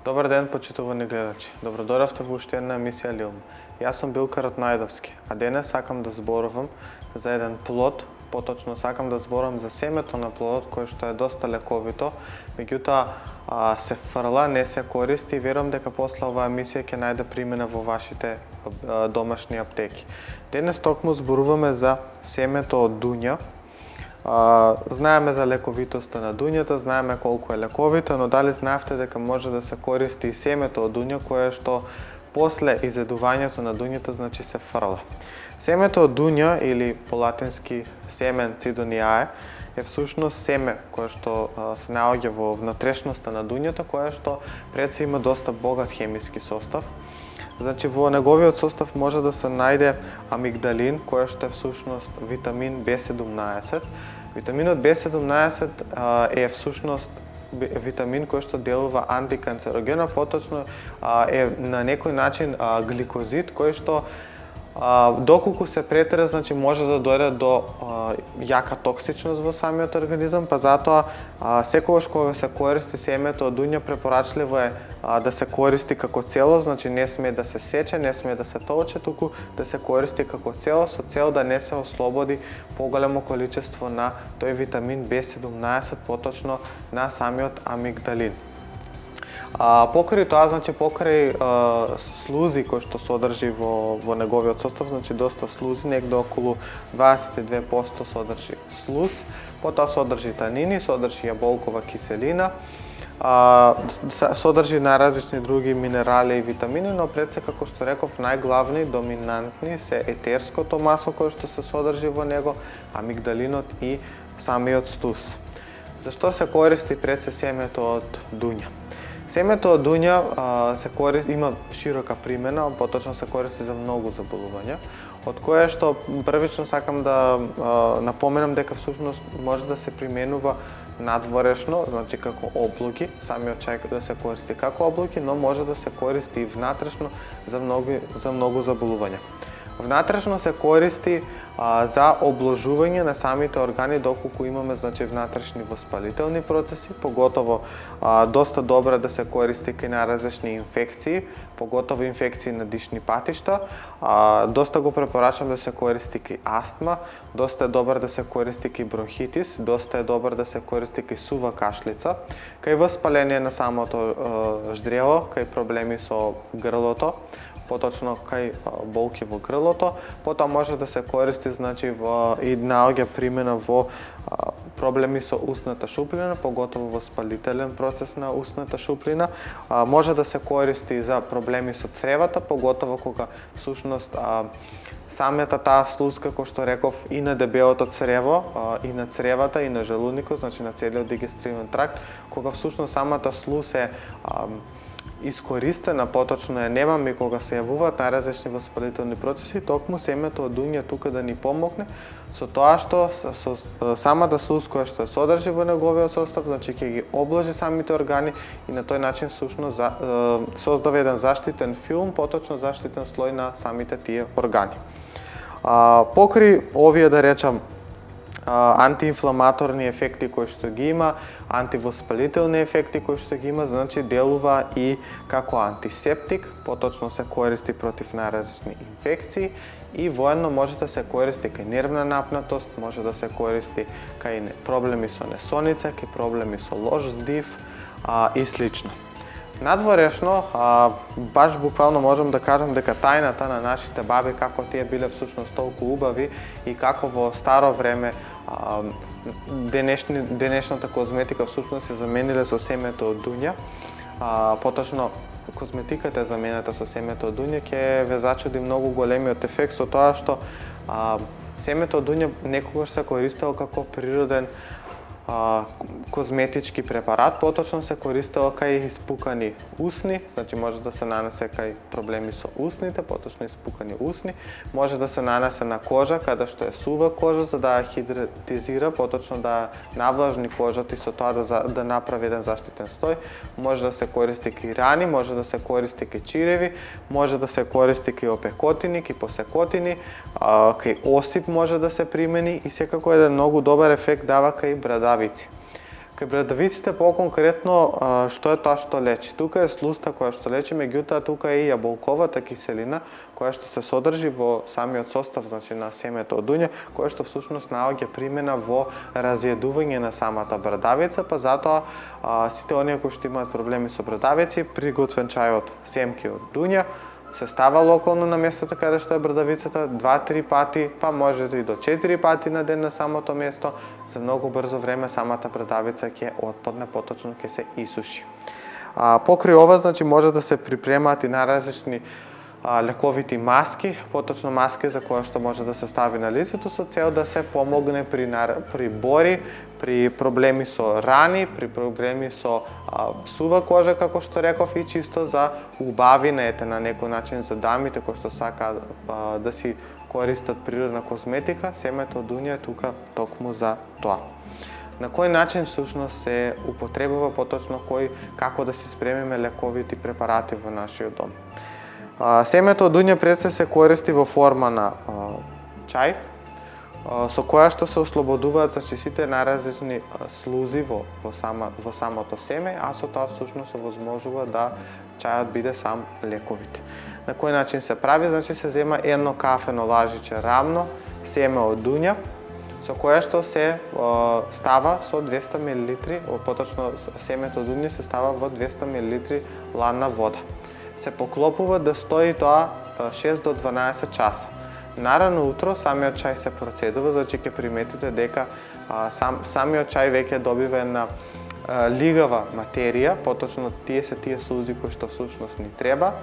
Добар ден, почитувани гледачи. Добродојавте во уште една емисија Лилм. Јас сум Билкар од Најдовски, а денес сакам да зборувам за еден плод, поточно сакам да зборувам за семето на плодот кој што е доста лековито, меѓутоа се фрла, не се користи и верувам дека после оваа емисија ќе најде примена во вашите домашни аптеки. Денес токму зборуваме за семето од дуња. Знаеме за лековитоста на дуњата, знаеме колку е лековито, но дали знаевте дека може да се користи и семето од дуња кое што после изедувањето на дуњата значи се фрла. Семето од дуња или по латински семен цидонијае е всушност семе кое што се наоѓа во внатрешноста на дуњата, кое што пред се има доста богат хемиски состав. Значи во неговиот состав може да се најде амигдалин, кој што е всушност витамин B17. Витаминот B17 е всушност витамин кој што делува антиканцерогено, поточно е на некој начин гликозид кој што доколку се претера, значи може да дојде до јака токсичност во самиот организам, па затоа секогаш кога се користи семето од дуња препорачливо е да се користи како цело, значи не смее да се сече, не смее да се толче, туку да се користи како цело со цел да не се ослободи поголемо количество на тој витамин B17, поточно на самиот амигдалин. Покрај тоа, значи покрај слузи кои што содржи во неговиот состав, значи доста слузи, негде околу 22% содржи слуз, потоа содржи танини, содржи јаболкова киселина, содржи најразлични други минерали и витамини, но пред се, како што реков, најглавни, доминантни се етерското масло кое што се содржи во него, амигдалинот и самиот слуз. Зашто се користи пред се семето од дуња? Семето од дуња се користи, има широка примена, поточно се користи за многу заболувања, од кое што првично сакам да напоменам дека всушност може да се применува надворешно, значи како облоги, самиот чај да се користи како облоги, но може да се користи и внатрешно за многу заболувања. Внатрешно се користи за обложување на самите органи доколку имаме значи внатрешни воспалителни процеси, поготово доста добро да се користи кај најразлични инфекции, поготово инфекции на дишни патишта. Доста го препорачам да се користи кај астма, доста е добар да се користи кај бронхитис, доста е добар да се користи кај сува кашлица, кај воспаление на самото ждрело, кај проблеми со грлото, поточно кај болки во грлото, потоа може да се користи значи и наоѓа примена во проблеми со устната шуплина, поготово воспалителен процес на устната шуплина, може да се користи за проблеми со цревата, поготово кога всушност самата таа слуз, како што реков, и на дебелото црево, и на цревата, и на желудникот, значи на целиот дигестивен тракт, кога всушност самата слуз е искористена, поточно ја немаме кога се јавуваат најразлични воспалителни процеси, токму семето од дуња тука да ни помогне со тоа што со самата слуз која што содржи во неговиот состав, значи ќе ги обложи самите органи и на тој начин всушност создава еден заштитен филм, поточно заштитен слој на самите тие органи. Покри овие, да речам, антиинфламаторни ефекти кои што ги има, антивоспалителни ефекти кои што ги има, значи делува и како антисептик, поточно се користи против најразлични инфекции и воедно може да се користи кај нервна напнатост, може да се користи кај проблеми со несоница, кај проблеми со лош здив и слично. Надворешно, баш буквално можам да кажам дека тајната на нашите баби, како тие биле всушност толку убави и како во старо време денешната козметика всушност се замениле со семето од дуња, поточно козметиката е заменета со семето од дуња, ќе ве зачуди многу големиот ефект со тоа што семето од дуња некогаш се користело како природен козметички препарат, поточно се користело кај испукани усни, значи може да се нанесе кај проблеми со усните, поточно испукани усни, може да се нанесе на кожа, каде што е сува кожа, за да ја хидратизира, поточно да навлажни кожата и со тоа да направи еден заштитен слој, може да се користи кај рани, може да се користи кај чиреви, може да се користи кај опекотини, кај посекотини, кај осип може да се примени и секако еден многу добар ефект дава кај брадавици. Кај брадавиците по-конкретно, што е тоа што лечи? Тука е слуста која што лечи, меѓутоа тука е и јаболковата киселина која што се содржи во самиот состав, значи на семето од дуња, која што всушност наоѓа примена во разједување на самата брадавица, па затоа сите оние кои што имаат проблеми со брадавици, приготвен чај од семки од дуња, се става локално на местото каде што е брадавицата 2-3 пати, па можете и до 4 пати на ден на самото место. За многу брзо време самата брадавица ќе отпадне, поточно ќе се исуши. Покрај ова, значи, може да се припремаат и наразлични лековити маски, поточно маски за која што може да се стави на лицето со цел да се помогне при бори, при проблеми со рани, при проблеми со сува кожа, како што реков, и чисто за убави на некој начин за дамите кои што сакаат да си користат природна козметика. Семето од дуња е тука токму за тоа. На кој начин всушност се употребува, поточно како да си спремиме лековити препарати во нашиот дом. Семето од дуња пред се користи во форма на чај, со која што се ослободуваат, значи, сите наразлични слузи во самото семе, а со тоа всушност се возможува да чајот биде сам лековит. На кој начин се прави? Значи, се зема едно кафено лажиче рамно семе од дуња, со кое што се става со 200 мл, поточно семето од дуња се става во 200 мл ладна вода. Се поклопува да стои тоа 6 до 12 часа. Нарано утро самиот чај се процедува, значи ќе приметите дека самиот чај веќе добива една лигава материја, поточно тие слузи кои што всушност ни треба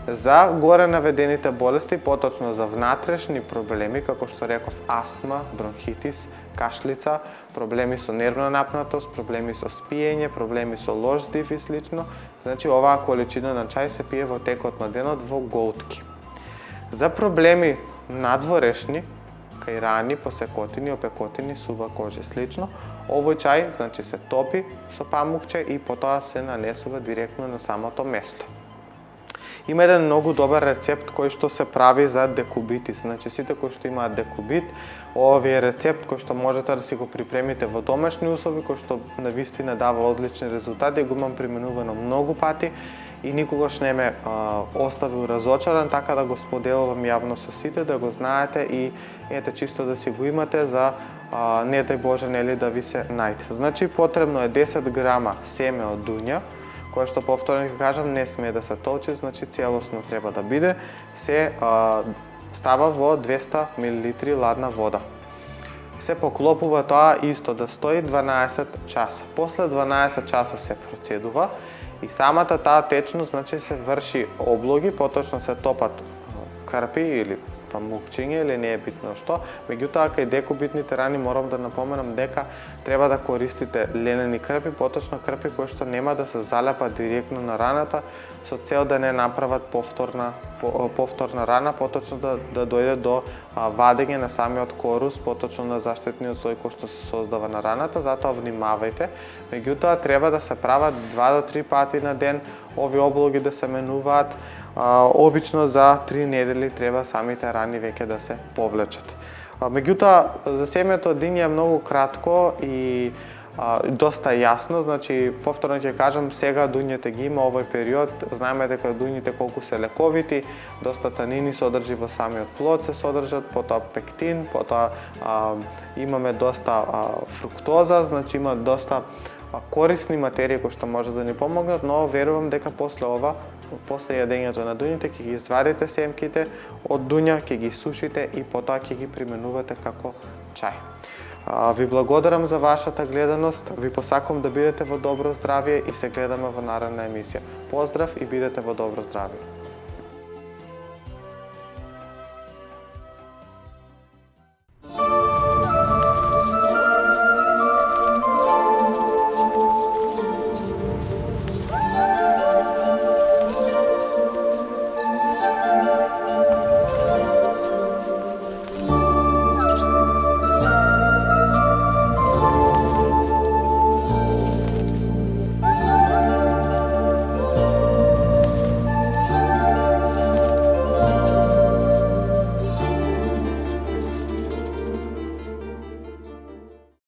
за горе наведените болести, поточно за внатрешни проблеми, како што реков, астма, бронхитис, кашлица, проблеми со нервна напнатост, проблеми со спиење, проблеми со лош див и слично. Значи, оваа количина на чај се пие во текот на денот во голтки. За проблеми надворешни, кај рани, посекотини, опекотини, сува кожа и слично, овој чај, значи, се топи со памукче и потоа се нанесува директно на самото место. Има еден многу добар рецепт кој што се прави за декубитис. Значи, сите кои што имаат декубит, овој рецепт кој што можете да си го припремите во домашни услови, кој што навистина дава одлични резултати, го имам применувано многу пати и никогаш не ме оставил разочаран, така да го споделувам јавно со сите, да го знаете и ете чисто да си го имате за не дај Боже, нели, да ви се најде. Значи, потребно е 10 грама семе од дуња, кое што повторно ќе кажам, не смее да се толчи, значи целосно треба да биде, се става во 200 мл ладна вода. Се поклопува тоа исто да стои 12 часа. После 12 часа се процедува и самата таа течност, значи, се врши облоги, поточно се топат крпи или памукчиња или не е битно што. Меѓутоа, кај декубитните рани морам да напоменам дека треба да користите ленени крпи, поточно крпи кои што нема да се залепат директно на раната со цел да не направат повторна рана, поточно да дојде до вадење на самиот корус, поточно на заштитниот слој кој што се создава на раната, затоа внимавајте. Меѓутоа, треба да се прават 2 до 3 пати на ден, овие облоги да се менуваат. Обично за 3 недели треба самите рани веќе да се повлечат. Меѓутоа, за семето од диња е многу кратко и доста јасно, значи повторно ќе кажам, сега дуњите ги има овој период, знаеме дека дуњите колку се лековити, доста танини содржи во самиот плод се содржат, потоа пектин, потоа имаме доста фруктоза, значи има доста корисни материи кои што може да ни помогнат, но верувам дека после јадењето на дуњите ќе ги извадите семките од дуња, ќе ги сушите и потоа ќе ги применувате како чај. Ви благодарам за вашата гледаност, ви посакувам да бидете во добро здравје и се гледаме во наредна емисија. Поздрав и бидете во добро здравје.